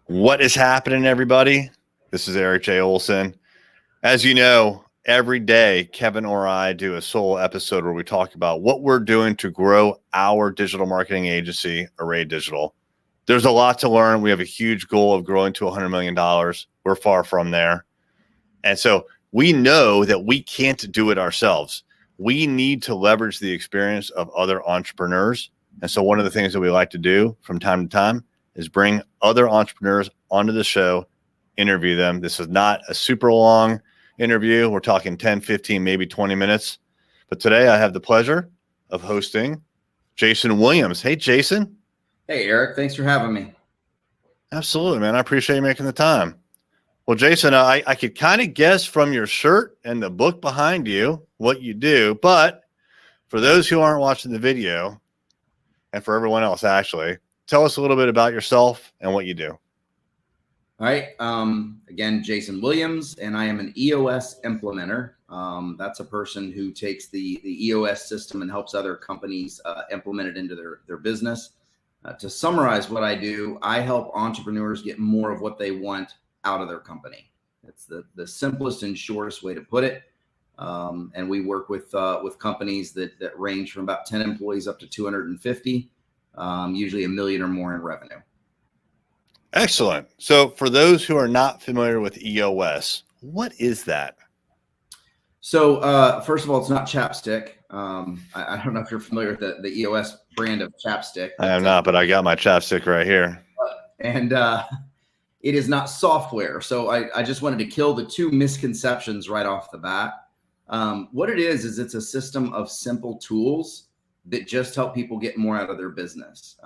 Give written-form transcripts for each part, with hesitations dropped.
What is happening, everybody? This is Erik J. Olson. As you know, every day, Kevin or I do a solo episode where we talk about what we're doing to grow our digital marketing agency, Array Digital. There's a lot to learn. We have a huge goal of growing to $100 million. We're far from there. And so we know that we can't do it ourselves. We need to leverage the experience of other entrepreneurs. And so one of the things that we like to do from time to time is bring other entrepreneurs onto the show, interview them. This is not a super long interview. We're talking 10, 15, maybe 20 minutes. But today I have the pleasure of hosting Jason Williams. Hey, Jason. Hey, Erik. Thanks for having me. Absolutely, man. I appreciate you making the time. Well, Jason, I could kind of guess from your shirt and the book behind you what you do. But for those who aren't watching the video, and for everyone else, actually, tell us a little bit about yourself and what you do. All right. Again, Jason Williams, and I am an EOS implementer. That's a person who takes the EOS system and helps other companies implement it into their business. To summarize what I do, I help entrepreneurs get more of what they want out of their company. It's the simplest and shortest way to put it. And we work with companies that range from about 10 employees up to 250, usually $1 million or more in revenue. Excellent. So for those who are not familiar with EOS, what is that? So first of all, it's not chapstick. I don't know if you're familiar with the EOS brand of chapstick. I am not, but I got my chapstick right here. And it is not software. So I just wanted to kill the two misconceptions right off the bat. What it is it's a system of simple tools that just help people get more out of their business.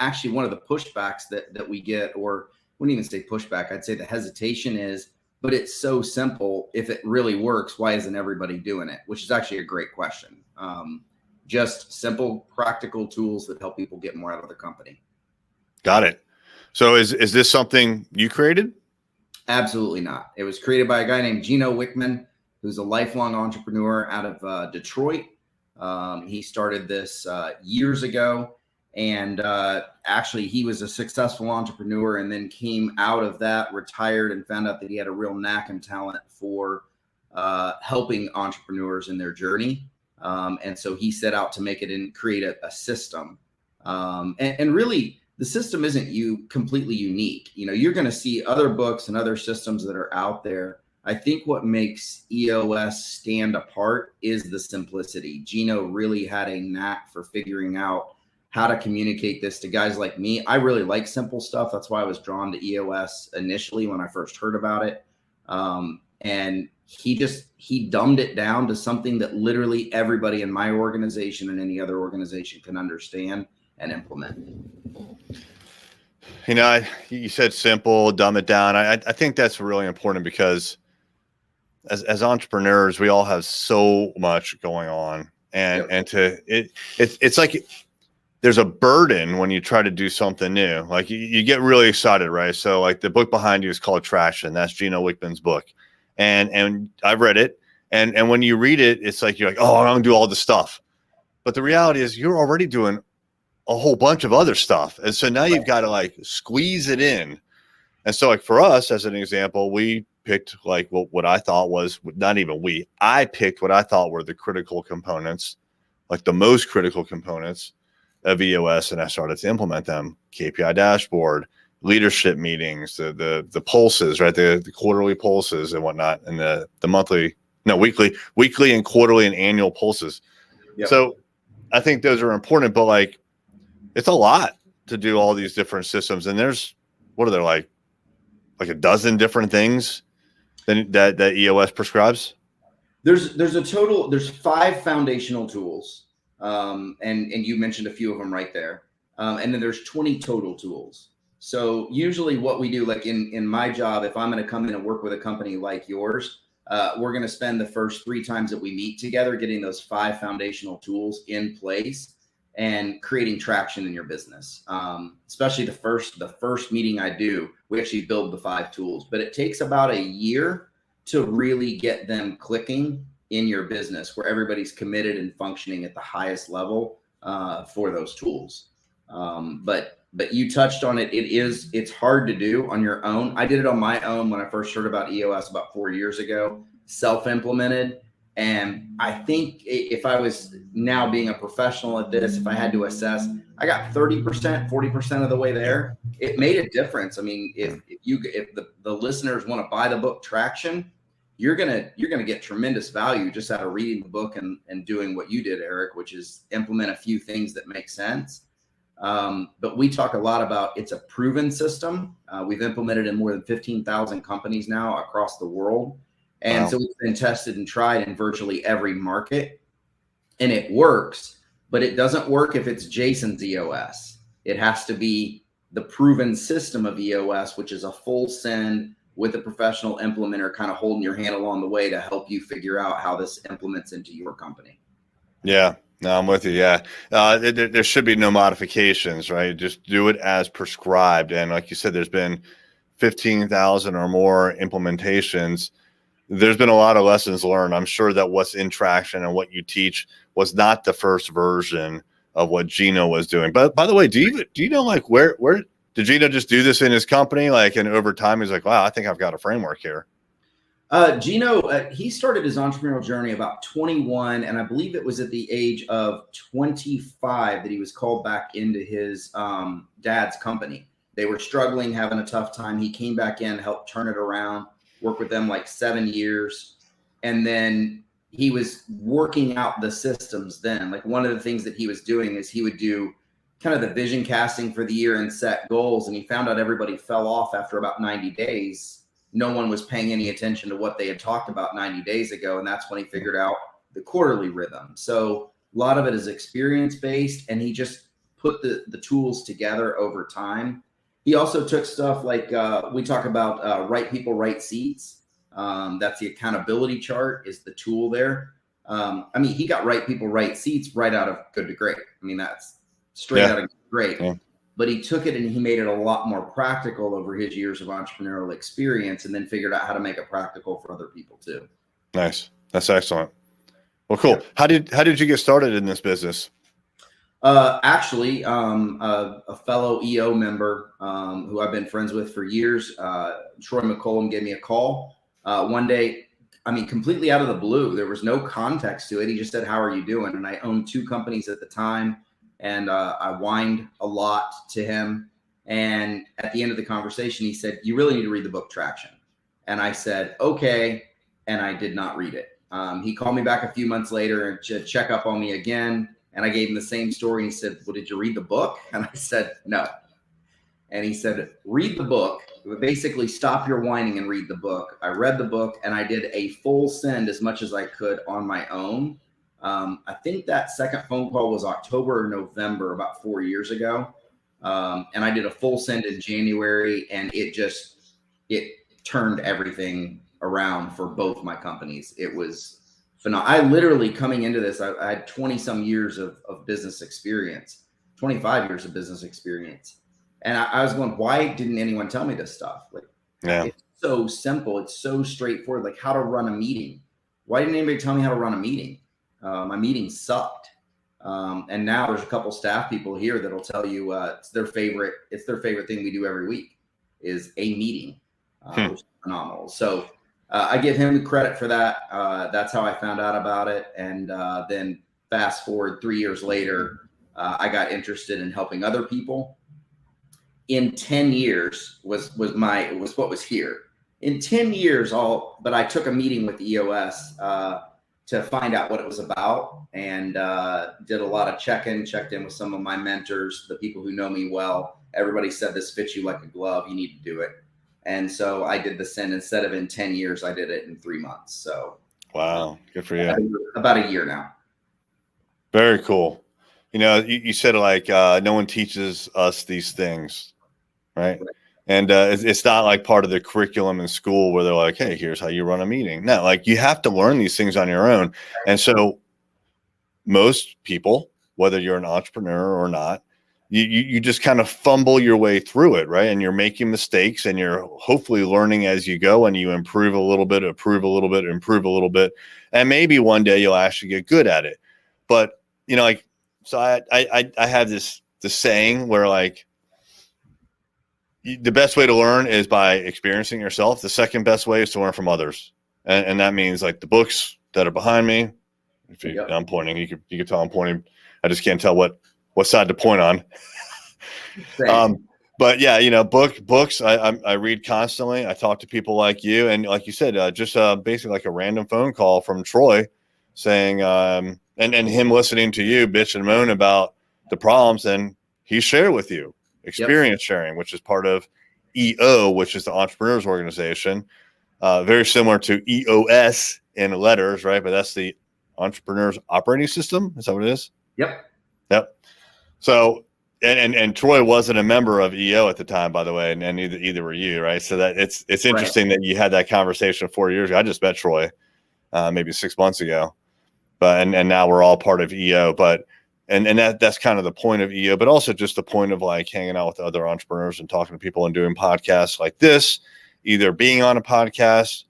Actually, one of the pushbacks that we get, or I wouldn't even say pushback, I'd say the hesitation is, but it's so simple. If it really works, why isn't everybody doing it? Which is actually a great question. Just simple, practical tools that help people get more out of their company. Got it. So is this something you created? Absolutely not. It was created by a guy named Gino Wickman, who's a lifelong entrepreneur out of Detroit. He started this years ago, and actually he was a successful entrepreneur and then came out of that, retired, and found out that he had a real knack and talent for helping entrepreneurs in their journey. And so he set out to make it and create a system. And really, the system isn't completely unique. You know, you're going to see other books and other systems that are out there. I think what makes EOS stand apart is the simplicity. Gino really had a knack for figuring out how to communicate this to guys like me. I really like simple stuff. That's why I was drawn to EOS initially when I first heard about it. And he dumbed it down to something that literally everybody in my organization and any other organization can understand and implement. You know, you said simple, dumb it down. I think that's really important because as entrepreneurs, we all have so much going on, and it's like there's a burden when you try to do something new. Like you get really excited, right? So like the book behind you is called Traction. That's Gino Wickman's book, and I've read it. And when you read it, it's like you're like, oh, I'm gonna do all this stuff, but the reality is you're already doing a whole bunch of other stuff, and so now you've got to like squeeze it in. And so like for us, as an example, we picked like what I thought was, not even I picked what I thought were the critical components, like the most critical components of EOS, and I started to implement them. KPI dashboard, leadership meetings, the pulses, right? The quarterly pulses and whatnot, and the weekly and quarterly and annual pulses. Yep. So I think those are important, but like it's a lot to do all these different systems. And there's, what are there, like a dozen different things that EOS prescribes? There's 5 foundational tools. And you mentioned a few of them right there. And then there's 20 total tools. So usually what we do, like in my job, if I'm going to come in and work with a company like yours, we're going to spend the first 3 times that we meet together getting those 5 foundational tools in place and creating traction in your business. Especially the first meeting I do, we actually build the 5 tools, but it takes about a year to really get them clicking in your business where everybody's committed and functioning at the highest level for those tools. But But you touched on it. It's hard to do on your own. I did it on my own when I first heard about EOS about 4 years ago, self-implemented. And I think if I was now being a professional at this, if I had to assess, I got 30%, 40% of the way there. It made a difference. I mean, if the listeners want to buy the book Traction, you're gonna get tremendous value just out of reading the book and doing what you did, Erik, which is implement a few things that make sense. But we talk a lot about it's a proven system. We've implemented in more than 15,000 companies now across the world. And so it's been tested and tried in virtually every market, and it works, but it doesn't work if it's Jason's EOS. It has to be the proven system of EOS, which is a full send with a professional implementer kind of holding your hand along the way to help you figure out how this implements into your company. Yeah. No, I'm with you. Yeah. There should be no modifications, right? Just do it as prescribed. And like you said, there's been 15,000 or more implementations. There's been a lot of lessons learned. I'm sure that what's in Traction and what you teach was not the first version of what Gino was doing. But by the way, do you know, like, where did Gino just do this in his company? Like, and over time, he's like, wow, I think I've got a framework here. Gino, he started his entrepreneurial journey about 21, and I believe it was at the age of 25 that he was called back into his dad's company. They were struggling, having a tough time. He came back in, helped turn it around, worked with them like 7 years, and then he was working out the systems then. Like, one of the things that he was doing is he would do kind of the vision casting for the year and set goals, and he found out everybody fell off after about 90 days. No one was paying any attention to what they had talked about 90 days ago. And that's when he figured out the quarterly rhythm. So a lot of it is experience-based, and he just put the tools together over time. He also took stuff like we talk about right people, right seats. That's the accountability chart is the tool there. I mean, he got right people, right seats right out of Good to Great. I mean, that's straight out of Great. Yeah. But he took it and he made it a lot more practical over his years of entrepreneurial experience, and then figured out how to make it practical for other people too. Nice. That's excellent. Well, cool. Yeah. How did you get started in this business? Actually, a fellow EO member who I've been friends with for years, Troy McCollum, gave me a call one day. I mean, completely out of the blue. There was no context to it. He just said, "How are you doing?" And I owned 2 companies at the time. And I whined a lot to him. And at the end of the conversation, he said, "You really need to read the book Traction." And I said, "Okay." And I did not read it. He called me back a few months later and to check up on me again. And I gave him the same story. And he said, "Well, did you read the book?" And I said, "No." And he said, "Read the book. Basically, stop your whining and read the book." I read the book, and I did a full send as much as I could on my own. I think that second phone call was October or November, about 4 years ago. And I did a full send in January, and it turned everything around for both my companies. It was phenomenal. I literally, coming into this, I had 20 some years of business experience, 25 years of business experience. And I was going, why didn't anyone tell me this stuff? Like, It's so simple. It's so straightforward. Like, how to run a meeting. Why didn't anybody tell me how to run a meeting? My meeting sucked. And now there's a couple staff people here that'll tell you it's their favorite thing we do every week is a meeting, which is phenomenal. So I give him credit for that. That's how I found out about it. And then fast forward 3 years later, I got interested in helping other people. In 10 years was what was here. In 10 years, but I took a meeting with EOS to find out what it was about, and did a lot of checked in with some of my mentors, the people who know me well. Everybody said, "This fits you like a glove. You need to do it." And so I did the send. Instead of in 10 years, I did it in 3 months. So wow, good for you. About a year now. Very cool. You know, you said like no one teaches us these things, right? And it's not like part of the curriculum in school where they're like, "Hey, here's how you run a meeting." No, like, you have to learn these things on your own. And so most people, whether you're an entrepreneur or not, you just kind of fumble your way through it, right? And you're making mistakes, and you're hopefully learning as you go, and you improve a little bit, improve a little bit, improve a little bit. And maybe one day you'll actually get good at it. But, you know, like, so I have this saying where, like, the best way to learn is by experiencing yourself. The second best way is to learn from others. And that means like the books that are behind me. If you, I'm pointing, you could tell I'm pointing. I just can't tell what side to point on. But yeah, you know, books. I read constantly. I talk to people like you, and like you said, just basically like a random phone call from Troy, saying, and him listening to you bitch and moan about the problems, and he shared with you experience sharing, which is part of EO, which is the Entrepreneurs Organization, very similar to EOS in letters, right? But that's the Entrepreneurs Operating System. Is that what it is? Yep. So. And Troy wasn't a member of EO at the time, by the way, and either were you, right? So that it's interesting that you had that conversation 4 years ago. I just met Troy maybe 6 months ago, but and now we're all part of EO. But and that's kind of the point of EO, but also just the point of like hanging out with other entrepreneurs and talking to people and doing podcasts like this, either being on a podcast,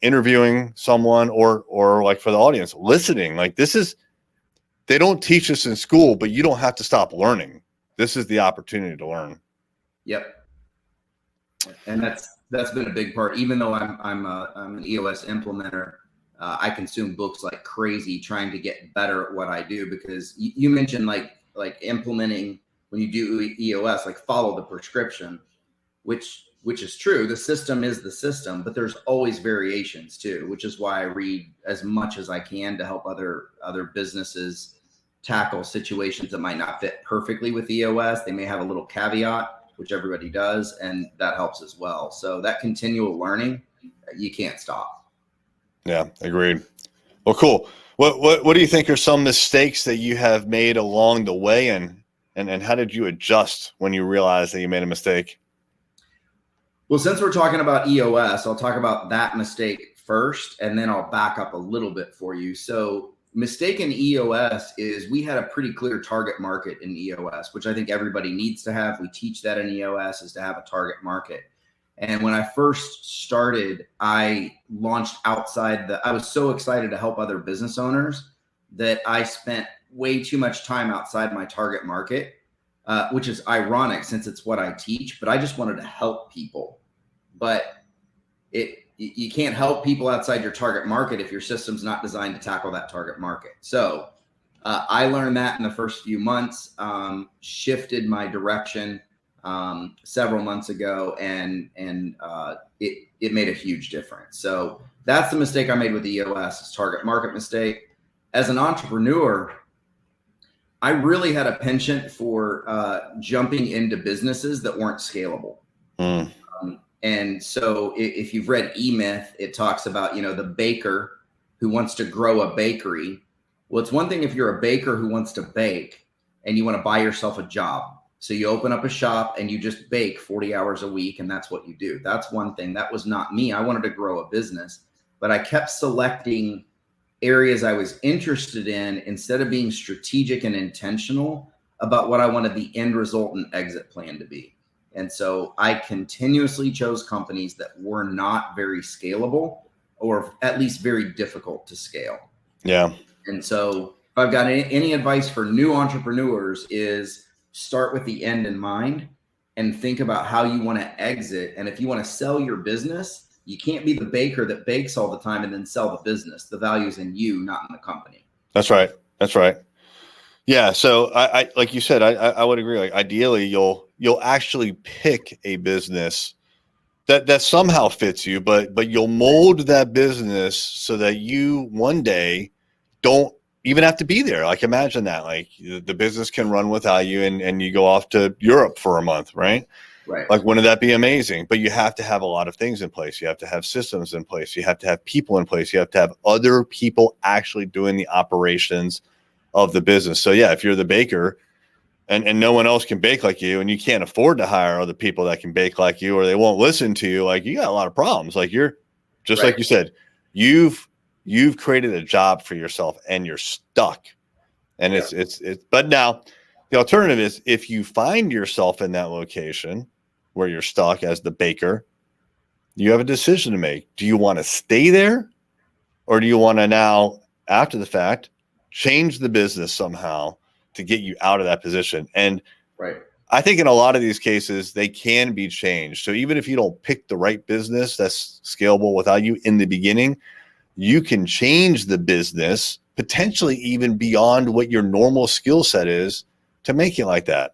interviewing someone, or like for the audience, listening. Like this is. They don't teach us in school, but you don't have to stop learning. This is the opportunity to learn. Yep. And that's been a big part. Even though I'm an EOS implementer, I consume books like crazy, trying to get better at what I do. Because you mentioned like implementing when you do EOS, like follow the prescription, which is true. The system is the system, but there's always variations too, which is why I read as much as I can to help other businesses tackle situations that might not fit perfectly with EOS. They may have a little caveat, which everybody does, and that helps as well. So that continual learning, you can't stop. Yeah, agreed. Well, cool. What do you think are some mistakes that you have made along the way, and how did you adjust when you realized that you made a mistake? Well, since we're talking about EOS, I'll talk about that mistake first, and then I'll back up a little bit for you. So mistake in EOS is we had a pretty clear target market in EOS, which I think everybody needs to have. We teach that in EOS, is to have a target market. And when I first started, I launched outside I was so excited to help other business owners that I spent way too much time outside my target market, which is ironic since it's what I teach, but I just wanted to help people. But you can't help people outside your target market if your system's not designed to tackle that target market. So I learned that in the first few months, shifted my direction several months ago, and it made a huge difference. So that's the mistake I made with EOS, is target market mistake. As an entrepreneur, I really had a penchant for jumping into businesses that weren't scalable. And so if you've read E-Myth, it talks about, the baker who wants to grow a bakery. Well, it's one thing if you're a baker who wants to bake and you want to buy yourself a job. So you open up a shop and you just bake 40 hours a week, and that's what you do. That's one thing. That was not me. I wanted to grow a business, but I kept selecting areas I was interested in instead of being strategic and intentional about what I wanted the end result and exit plan to be. And so I continuously chose companies that were not very scalable, or at least very difficult to scale. Yeah. And so if I've got any advice for new entrepreneurs, is start with the end in mind and think about how you want to exit. And if you want to sell your business, you can't be the baker that bakes all the time and then sell the business. The value's in you, not in the company. That's right. Yeah. So I like you said, I would agree. Like ideally you'll actually pick a business that somehow fits you, but you'll mold that business so that you one day don't even have to be there. Like imagine that, like the business can run without you, and you go off to Europe for a month, right? Right. Like, wouldn't that be amazing? But you have to have a lot of things in place. You have to have systems in place. You have to have people in place. You have to have other people actually doing the operations of the business. So yeah, if you're the baker and no one else can bake like you, and you can't afford to hire other people that can bake like you, or they won't listen to you, like you got a lot of problems. Like you're just like you said, you've created a job for yourself and you're stuck. And it's but now the alternative is, if you find yourself in that location where you're stuck as the baker, you have a decision to make. Do you want to stay there, or do you want to now, after the fact, change the business somehow to get you out of that position? And I think in a lot of these cases, they can be changed. So even if you don't pick the right business that's scalable without you in the beginning, you can change the business potentially even beyond what your normal skill set is to make it like that.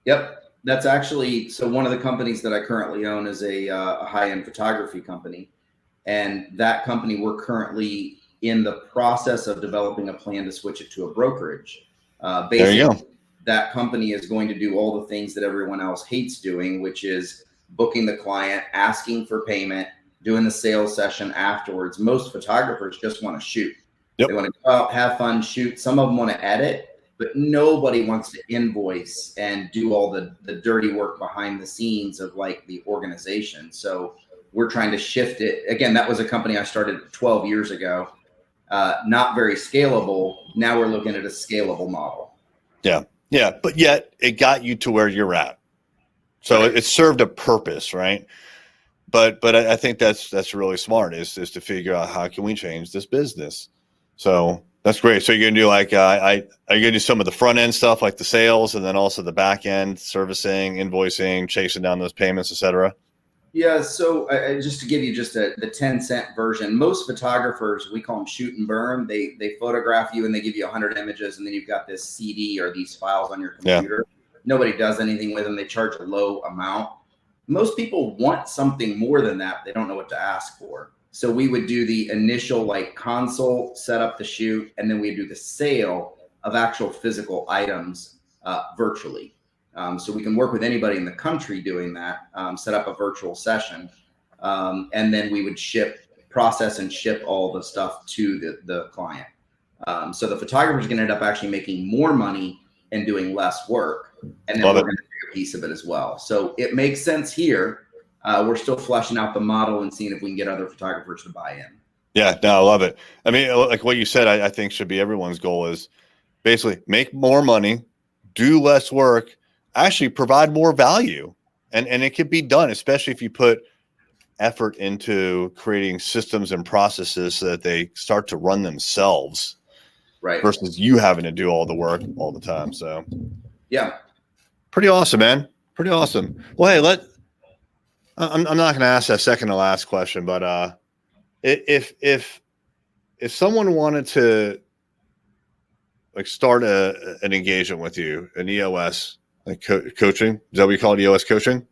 Yep. That's actually, so one of the companies that I currently own is a high-end photography company. And that company, we're currently in the process of developing a plan to switch it to a brokerage. There you go. That company is going to do all the things that everyone else hates doing, which is booking the client, asking for payment, doing the sales session afterwards. Most photographers just want to shoot. Yep. They want to go out, have fun, shoot. Some of them want to edit, but nobody wants to invoice and do all the dirty work behind the scenes of like the organization. So we're trying to shift it. Again, that was a company I started 12 years ago. Not very scalable. Now we're looking at a scalable model. Yeah. Yeah. But yet it got you to where you're at. So it served a purpose, right? But I think that's really smart is to figure out how can we change this business. So that's great. So you're gonna do like are you gonna do some of the front end stuff like the sales and then also the back end servicing, invoicing, chasing down those payments, etc. Yeah. So just to give you just the 10-cent version, most photographers, we call them shoot and burn. They photograph you and they give you 100 images and then you've got this CD or these files on your computer. Yeah. Nobody does anything with them. They charge a low amount. Most people want something more than that. They don't know what to ask for. So we would do the initial like consult, set up the shoot, and then we do the sale of actual physical items virtually. So we can work with anybody in the country doing that, set up a virtual session, and then we would process and ship all the stuff to the client. So the photographer's going to end up actually making more money and doing less work. And then we're going to take a piece of it as well. So it makes sense here. We're still fleshing out the model and seeing if we can get other photographers to buy in. Yeah, no, I love it. I mean, like what you said, I think should be everyone's goal is basically make more money, do less work, actually provide more value. And it can be done, especially if you put effort into creating systems and processes so that they start to run themselves. Right. Versus you having to do all the work all the time. So yeah. Pretty awesome, man. Pretty awesome. Well, hey, I'm not going to ask that second to last question, but if someone wanted to like start an engagement with you, an EOS like coaching, is that what you call it, EOS coaching?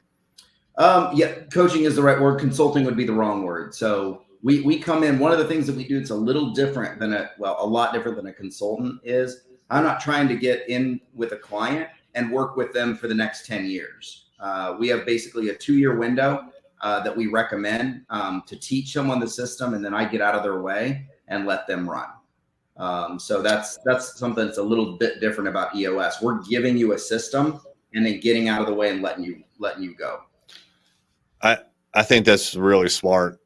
Yeah, coaching is the right word. Consulting would be the wrong word. So we come in. One of the things that we do, it's a little different than a lot different than a consultant is. I'm not trying to get in with a client and work with them for the next 10 years. We have basically a 2-year window that we recommend to teach someone the system, and then I get out of their way and let them run. So that's something that's a little bit different about EOS. We're giving you a system and then getting out of the way and letting you go. I think that's really smart.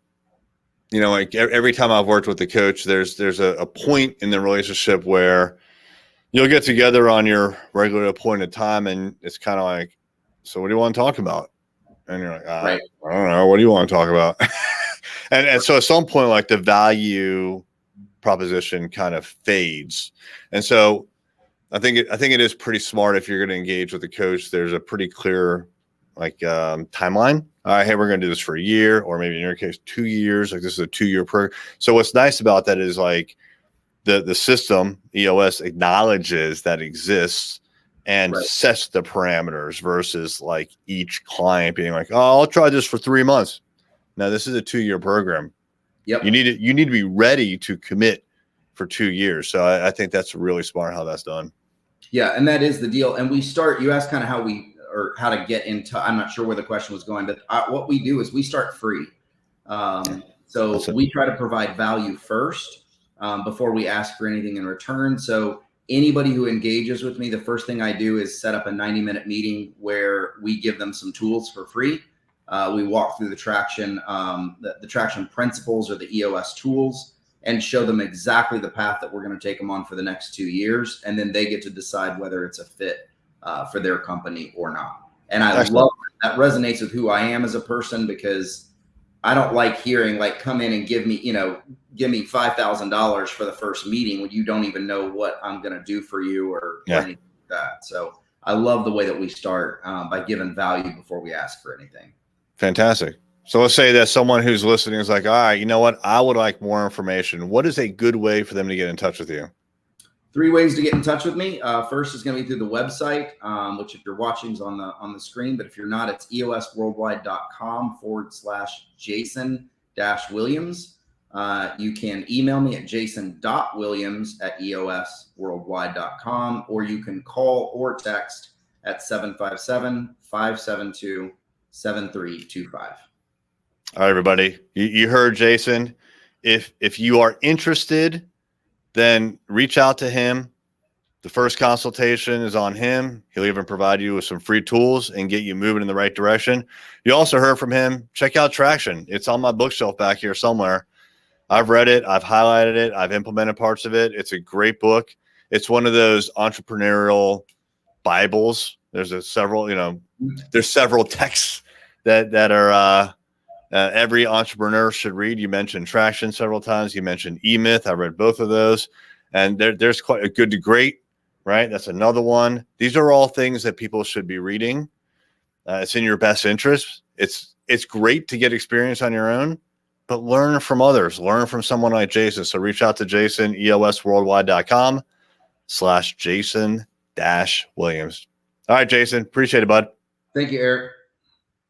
You know, like every time I've worked with the coach, there's a point in the relationship where you'll get together on your regular appointed time and it's kind of like, so what do you want to talk about? And you're like, right. I don't know. What do you want to talk about? and so at some point, like the value proposition kind of fades. And so I think it is pretty smart if you're going to engage with the coach. There's a pretty clear like timeline. All right, hey, we're going to do this for a year, or maybe in your case, 2 years. Like this is a 2-year program. So what's nice about that is like the system EOS acknowledges that exists and sets the parameters versus like each client being like, oh, I'll try this for 3 months. Now this is a 2-year program. Yep. You need to be ready to commit for 2 years. So I think that's really smart how that's done. Yeah, and that is the deal. And we start. You asked kind of how to get into. I'm not sure where the question was going, but what we do is we start free. So we try to provide value first before we ask for anything in return. So anybody who engages with me, the first thing I do is set up a 90-minute meeting where we give them some tools for free. We walk through the traction principles or the EOS tools and show them exactly the path that we're going to take them on for the next 2 years. And then they get to decide whether it's a fit for their company or not. And I love that resonates with who I am as a person, because I don't like hearing like, come in and give me $5,000 for the first meeting when you don't even know what I'm going to do for you or anything like that. So I love the way that we start by giving value before we ask for anything. Fantastic. So let's say that someone who's listening is like, all right, you know what? I would like more information. What is a good way for them to get in touch with you? 3 ways to get in touch with me. First is going to be through the website, which if you're watching is on the screen, but if you're not, it's eosworldwide.com/Jason-Williams. You can email me at jason.williams@eosworldwide.com, or you can call or text at 757-572-7325. All right, everybody. You heard Jason. If you are interested, then reach out to him. The first consultation is on him. He'll even provide you with some free tools and get you moving in the right direction. You also heard from him. Check out Traction. It's on my bookshelf back here somewhere. I've read it. I've highlighted it. I've implemented parts of it. It's a great book. It's one of those entrepreneurial Bibles. There's several texts that are every entrepreneur should read. You mentioned Traction several times. You mentioned E-Myth. I read both of those. And there's quite a Good to Great, right? That's another one. These are all things that people should be reading. It's in your best interest. It's great to get experience on your own, but learn from others. Learn from someone like Jason. So reach out to Jason, eosworldwide.com/Jason-Williams. All right, Jason. Appreciate it, bud. Thank you, Eric.